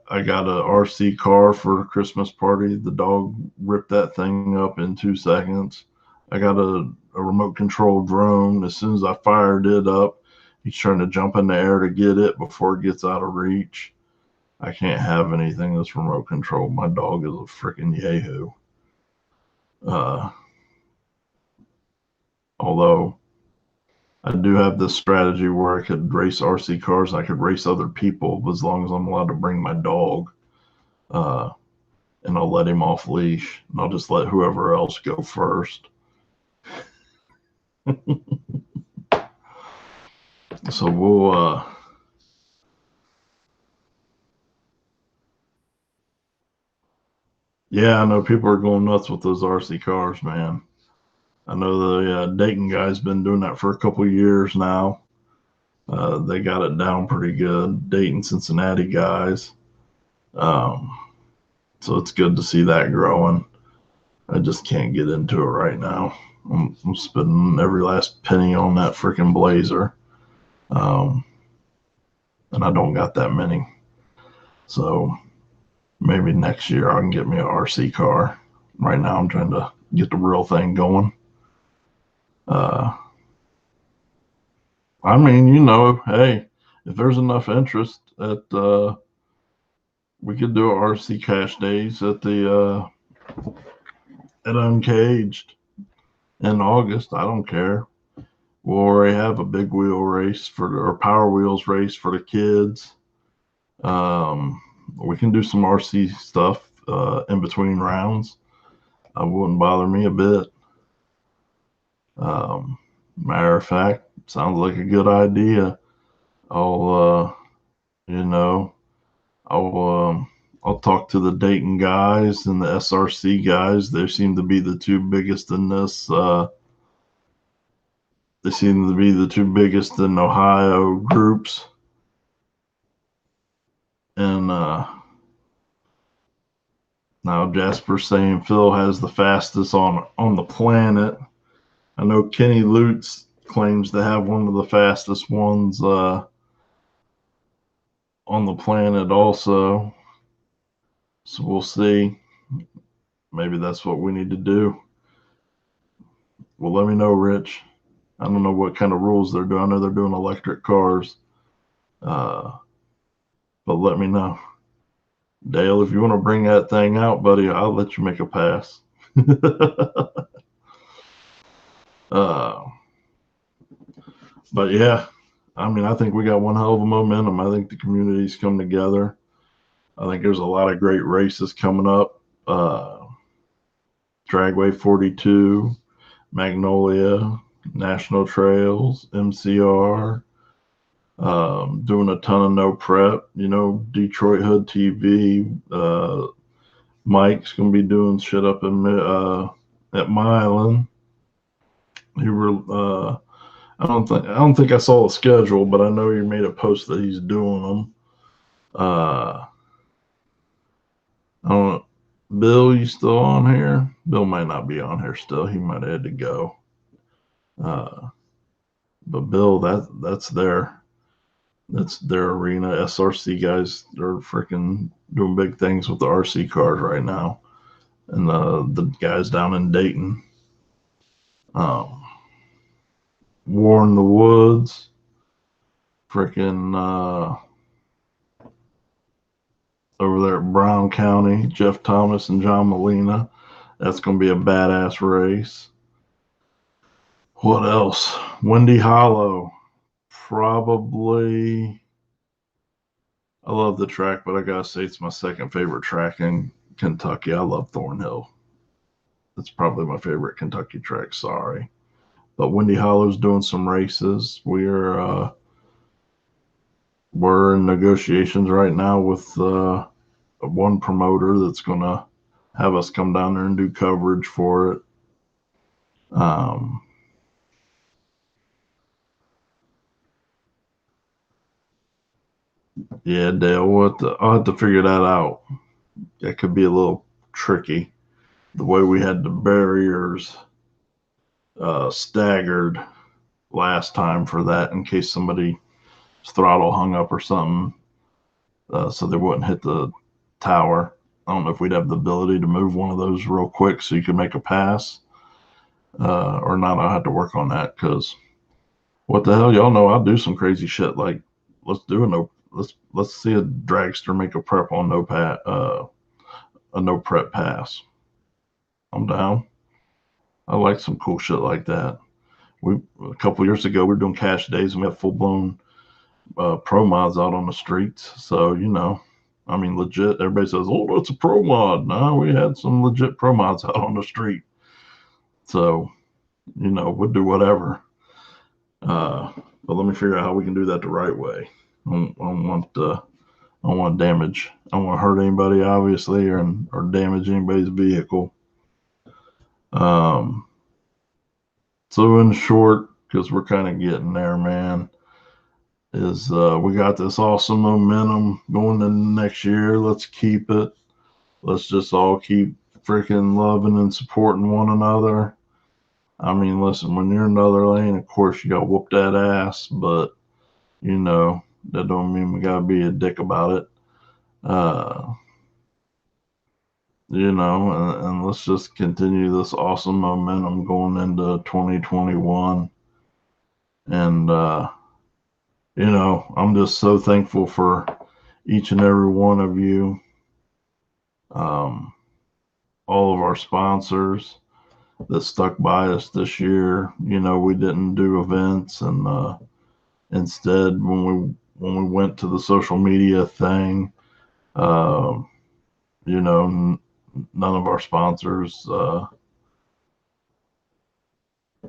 I got a RC car for a Christmas party. The dog ripped that thing up in 2 seconds. I got a remote control drone. As soon as I fired it up, he's trying to jump in the air to get it before it gets out of reach. I can't have anything that's remote controlled. My dog is a freaking yahoo. Although I do have this strategy where I could race RC cars. I could race other people as long as I'm allowed to bring my dog. And I'll let him off leash. And I'll just let whoever else go first. So we'll yeah, I know people are going nuts with those RC cars, man. I know the Dayton guy's been doing that for a couple of years now. They got it down pretty good. Dayton, Cincinnati guys. So it's good to see that growing. I just can't get into it right now. I'm spending every last penny on that freaking Blazer. And I don't got that many. So maybe next year I can get me an RC car. Right now I'm trying to get the real thing going. I mean, hey, if there's enough interest we could do RC cash days at Uncaged in August. I don't care. We'll already have a big wheel race or Power Wheels race for the kids. We can do some RC stuff in between rounds. It wouldn't bother me a bit. Matter of fact, sounds like a good idea. I'll talk to the Dayton guys and the SRC guys. They seem to be the two biggest in this. They seem to be the two biggest in Ohio groups. And now Jasper's saying Phil has the fastest on the planet. I know Kenny Lutz claims to have one of the fastest ones on the planet also. So we'll see. Maybe that's what we need to do. Well, let me know, Rich. I don't know what kind of rules they're doing. I know they're doing electric cars. But let me know. Dale, if you want to bring that thing out, buddy, I'll let you make a pass. But yeah, I mean, I think we got one hell of a momentum. I think the community's come together. I think there's a lot of great races coming up. Dragway 42, Magnolia, National Trails, MCR, doing a ton of no prep. Detroit Hood TV. Mike's gonna be doing shit up at Milan. I don't think I saw a schedule, but I know you made a post that he's doing them. I don't. Bill, you still on here? Bill might not be on here still. He might have had to go. But Bill, that's their arena. SRC guys, they're freaking doing big things with the RC cars right now, and the guys down in Dayton. War in the Woods, freaking over there at Brown County, Jeff Thomas and John Molina. That's going to be a badass race. What else? Windy Hollow. Probably. I love the track, but I got to say it's my second favorite track in Kentucky. I love Thornhill. It's probably my favorite Kentucky track. Sorry. But Windy Hollow's doing some races. We're in negotiations right now with one promoter that's going to have us come down there and do coverage for it. Yeah, Dale, I'll have to figure that out. That could be a little tricky. The way we had the barriers staggered last time for that, in case somebody's throttle hung up or something, so they wouldn't hit the tower. I don't know if we'd have the ability to move one of those real quick so you could make a pass or not. I'll have to work on that, because what the hell, y'all know I'll do some crazy shit. Like, let's see a dragster make a prep on a no prep pass. I'm down. I like some cool shit like that. A couple years ago, we were doing cash days and we had full blown pro mods out on the streets. So, I mean, legit, everybody says, oh, it's a pro mod. No, we had some legit pro mods out on the street. So, we'll do whatever. But let me figure out how we can do that the right way. I don't want damage. I don't want to hurt anybody, obviously, or damage anybody's vehicle. So in short, because we're kind of getting there, man, is we got this awesome momentum going into next year. Let's keep it. Let's just all keep freaking loving and supporting one another. I mean, listen, when you're in another lane, of course, you got to whoop that ass, but, that don't mean we got to be a dick about it. And let's just continue this awesome momentum going into 2021. And, I'm just so thankful for each and every one of you. All of our sponsors that stuck by us this year. We didn't do events, and instead, when we went to the social media thing, none of our sponsors,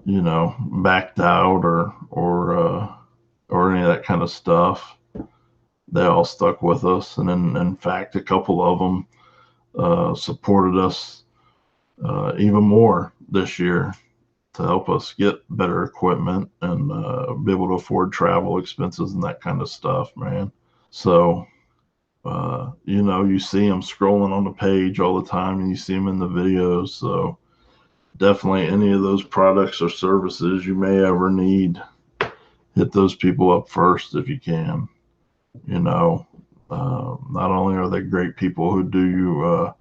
backed out or any of that kind of stuff. They all stuck with us, and in fact, a couple of them supported us even more this year to help us get better equipment and be able to afford travel expenses and that kind of stuff, man. So, you see them scrolling on the page all the time, and you see them in the videos. So definitely any of those products or services you may ever need, hit those people up first if you can. Not only are they great people who do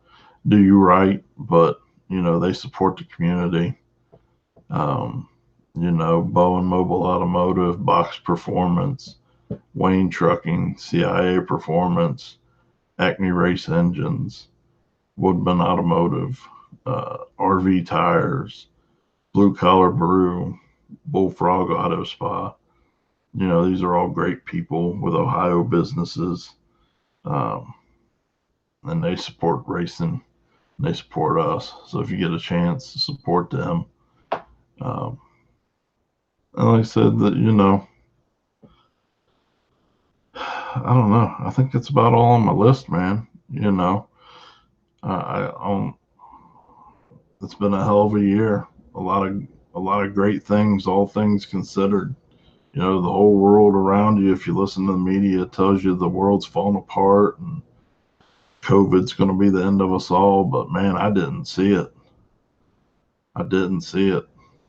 you right, but they support the community. Bowen Mobile Automotive, Box Performance, Wayne Trucking, CIA Performance, Acme Race Engines, Woodman Automotive, RV Tires, Blue Collar Brew, Bullfrog Auto Spa. These are all great people with Ohio businesses, and they support racing. They support us. So if you get a chance to support them, and like I said, that I don't know. I think it's about all on my list, man. It's been a hell of a year. A lot of great things, all things considered. The whole world around you, if you listen to the media, tells you the world's falling apart and COVID's going to be the end of us all. But man, I didn't see it.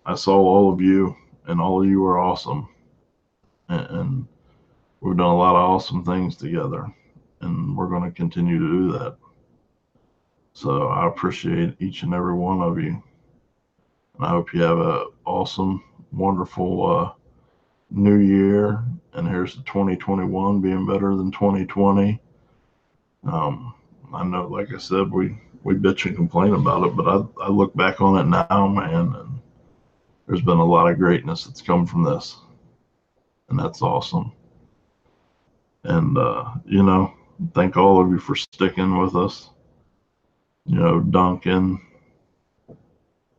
I saw all of you, and all of you are awesome. And we've done a lot of awesome things together, and we're going to continue to do that. So I appreciate each and every one of you. And I hope you have an awesome, wonderful new year. And here's the 2021 being better than 2020. I know, like I said, we bitch and complain about it, but I look back on it now, man, and there's been a lot of greatness that's come from this. And that's awesome. And, thank all of you for sticking with us. Duncan,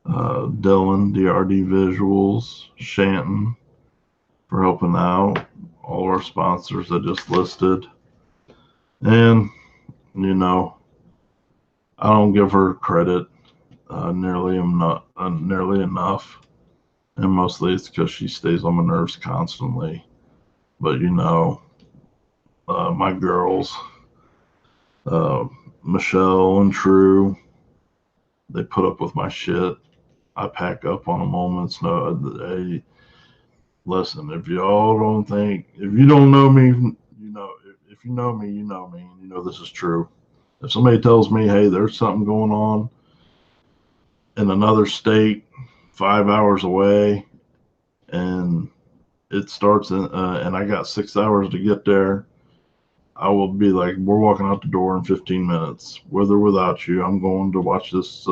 Dylan, DRD Visuals, Shanton for helping out, all our sponsors I just listed. And you know, I don't give her credit nearly enough, and mostly it's because she stays on my nerves constantly. But my girls, uh, Michelle and True, they put up with my shit. I pack up on a moment's notice. Hey, listen, if y'all don't think, if you don't know me, if you know me, you know me, and you know this is true. If somebody tells me, hey, there's something going on in another state, 5 hours away, and it starts and I got 6 hours to get there, I will be like, we're walking out the door in 15 minutes, with or without you. I'm going to watch this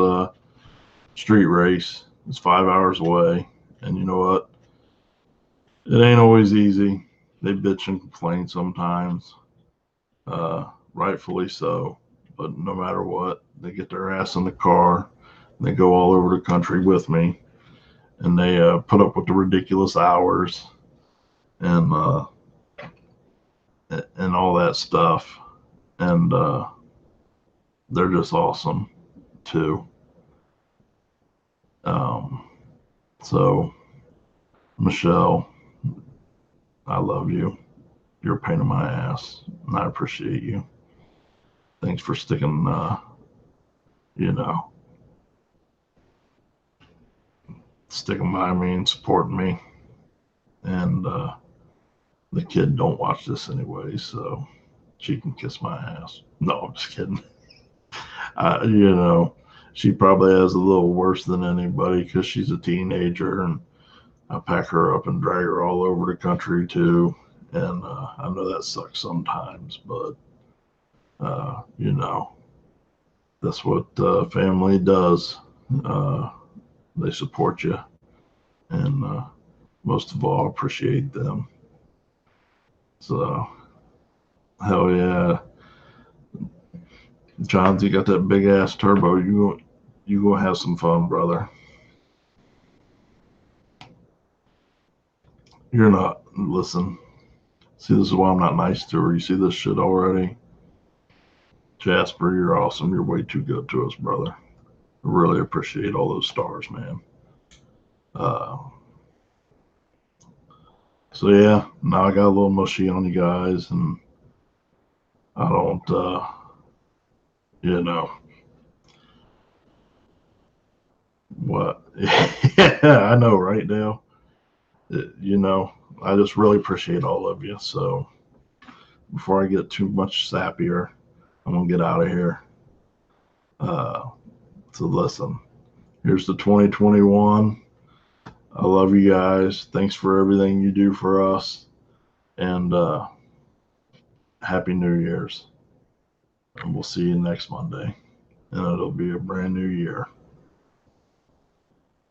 street race. It's 5 hours away, and you know what? It ain't always easy. They bitch and complain sometimes, rightfully so. But no matter what, they get their ass in the car. They go all over the country with me, and they put up with the ridiculous hours and and all that stuff. And they're just awesome too. Um, so Michelle, I love you. You're a pain in my ass, and I appreciate you. Thanks for sticking, you know, sticking by me and supporting me. And the kid don't watch this anyway, so she can kiss my ass. No, I'm just kidding. You know, she probably has a little worse than anybody because she's a teenager, and I pack her up and drag her all over the country too. And I know that sucks sometimes, but you know, that's what family does. Uh, they support you, and most of all, appreciate them. So, hell yeah, Johns, you got that big ass turbo. You gonna have some fun, brother. You're not. Listen, see, this is why I'm not nice to her. You see this shit already, Jasper. You're awesome. You're way too good to us, brother. Really appreciate all those stars, man. Uh, so yeah, now I got a little mushy on you guys, and I don't, you know, what? Yeah, I know, right, Dale? You know, I just really appreciate all of you. So before I get too much sappier, I'm gonna get out of here. Uh, so listen, here's the 2021. I love you guys. Thanks for everything you do for us, and Happy New Year's. And we'll see you next Monday, and it'll be a brand new year.